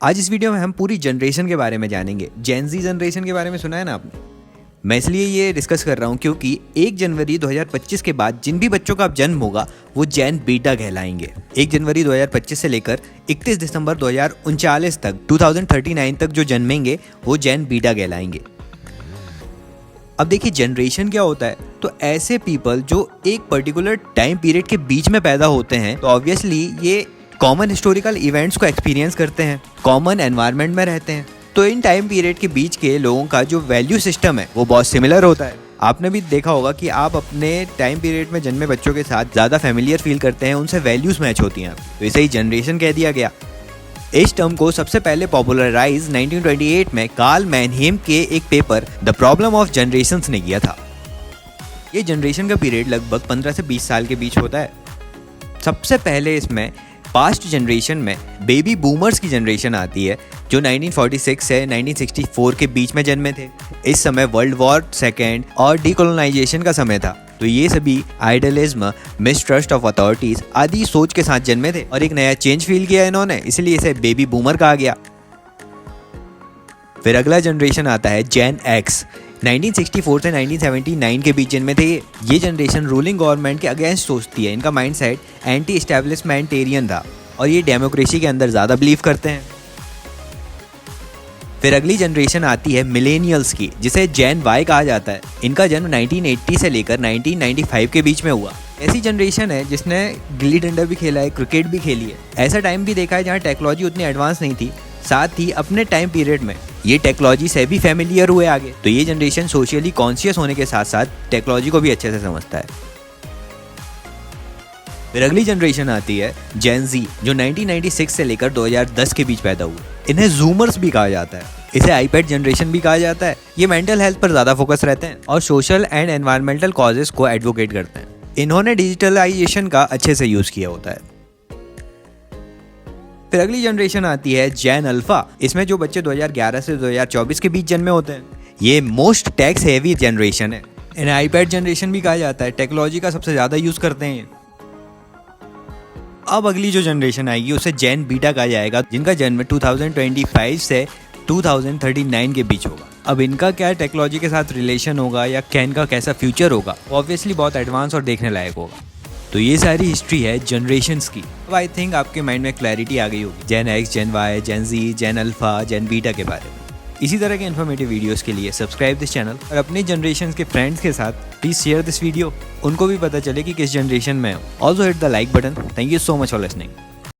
आज इस वीडियो में हम पूरी जनरेशन के बारे में जानेंगे। जेन ज़ी जनरेशन के बारे में सुना है ना आपने? मैं इसलिए ये डिस्कस कर रहा हूँ क्योंकि 1 जनवरी 2025 के बाद जिन भी बच्चों का जन्म होगा वो जेन बीटा कहलाएंगे। 1 जनवरी 2025 से लेकर 31 दिसंबर 2039 तक 2039 तक जो जन्मेंगे वो जेन बीटा कहलाएंगे। अब देखिए जनरेशन क्या होता है, तो ऐसे पीपल जो एक पर्टिकुलर टाइम पीरियड के बीच में पैदा होते हैं, तो ऑब्वियसली ये कॉमन हिस्टोरिकल इवेंट्स को एक्सपीरियंस करते हैं, कॉमन एनवायरनमेंट में रहते हैं। तो इन टाइम पीरियड के बीच के लोगों का जो वैल्यू सिस्टम है वो बहुत सिमिलर होता है। आपने भी देखा होगा कि आप अपने टाइम पीरियड में जन्मे बच्चों के साथ ज़्यादा फेमिलियर फील करते हैं, उनसे वैल्यूज़ मैच होती हैं, तो इसे ही जनरेशन कह दिया गया। इस टर्म को सबसे पहले पॉपुलराइज 1928 में कार्ल मैनहेम के एक paper the problem of generations ने किया था। ये जनरेशन का पीरियड लगभग 15 से 20 साल के बीच होता है। सबसे पहले इसमें पास्ट जनरेशन में बेबी बूमर्स की जनरेशन आती है जो 1946 से 1964 के बीच में जन्मे थे। इस समय वर्ल्ड वॉर सेकेंड और डीकोलोनाइजेशन का समय था, तो ये सभी आइडियलिज्म, मिसट्रस्ट ऑफ अथॉरिटीज आदि सोच के साथ जन्मे थे और एक नया चेंज फील किया इन्होंने, इसलिए इसे बेबी बूमर कहा गया। फिर अगला जनरेशन आता है जेन एक्स। 1964 से 1979 के बीच जन्मे थे ये जनरेशन रूलिंग गवर्नमेंट के अगेंस्ट सोचती है। इनका माइंडसेट एंटी एस्टेब्लिशमेंटेरियन था और ये डेमोक्रेसी के अंदर ज़्यादा बिलीव करते हैं। फिर अगली जनरेशन आती है मिलेनियल्स की, जिसे जेन वाई कहा जाता है। इनका जन्म 1980 से लेकर 1995 के बीच में हुआ। ऐसी जनरेशन है जिसने गिल्ली डंडा भी खेला है, क्रिकेट भी खेली है। ऐसा टाइम भी देखा है जहाँ टेक्नोलॉजी उतनी एडवांस नहीं थी, साथ ही अपने टाइम पीरियड में ये टेक्नोलॉजी से भी फैमिलियर हुए आगे। तो ये जनरेशन सोशली कॉन्शियस होने के साथ साथ टेक्नोलॉजी को भी अच्छे से समझता है। फिर अगली जनरेशन आती है जेन ज़ी, जो 1996 से लेकर 2010 के बीच पैदा हुए। इन्हें जूमर्स भी कहा जाता है। इसे आईपैड जनरेशन भी कहा जाता है। ये मेंटल हेल्थ पर ज़्यादा फोकस रहते हैं और सोशल एंड एनवायरमेंटल कॉजेस को एडवोकेट करते हैं। इन्होंने डिजिटलाइजेशन का अच्छे से यूज़ किया होता है। फिर अगली जनरेशन आती है जेन अल्फा। इसमें जो बच्चे 2011 से 2024 के बीच जन्मे होते हैं, ये मोस्ट टैक्स हेवी जनरेशन है। इन्हें आईपैड जनरेशन भी कहा जाता है। टेक्नोलॉजी का सबसे ज़्यादा यूज़ करते हैं। अब अगली जो जनरेशन आएगी उसे जेन बीटा कहा जाएगा, जिनका जन्म 2025 से 2039 के बीच होगा। अब इनका क्या टेक्नोलॉजी के साथ रिलेशन होगा या क्या इनका कैसा फ्यूचर होगा, ऑब्वियसली बहुत एडवांस और देखने लायक होगा। तो ये सारी हिस्ट्री है जनरेशन्स की। अब आई थिंक आपके माइंड में क्लैरिटी आ गई होगी जेन एक्स, जेन वाई, जेन जी, जेन अल्फा, जेन बीटा के बारे में। इसी तरह के इन्फॉर्मेटिव वीडियोस के लिए सब्सक्राइब दिस चैनल और अपने जनरेशन के फ्रेंड्स के साथ प्लीज शेयर दिस वीडियो, उनको भी पता चले कि किस जनरेशन में हो। Also hit the like button. Thank you so much for listening.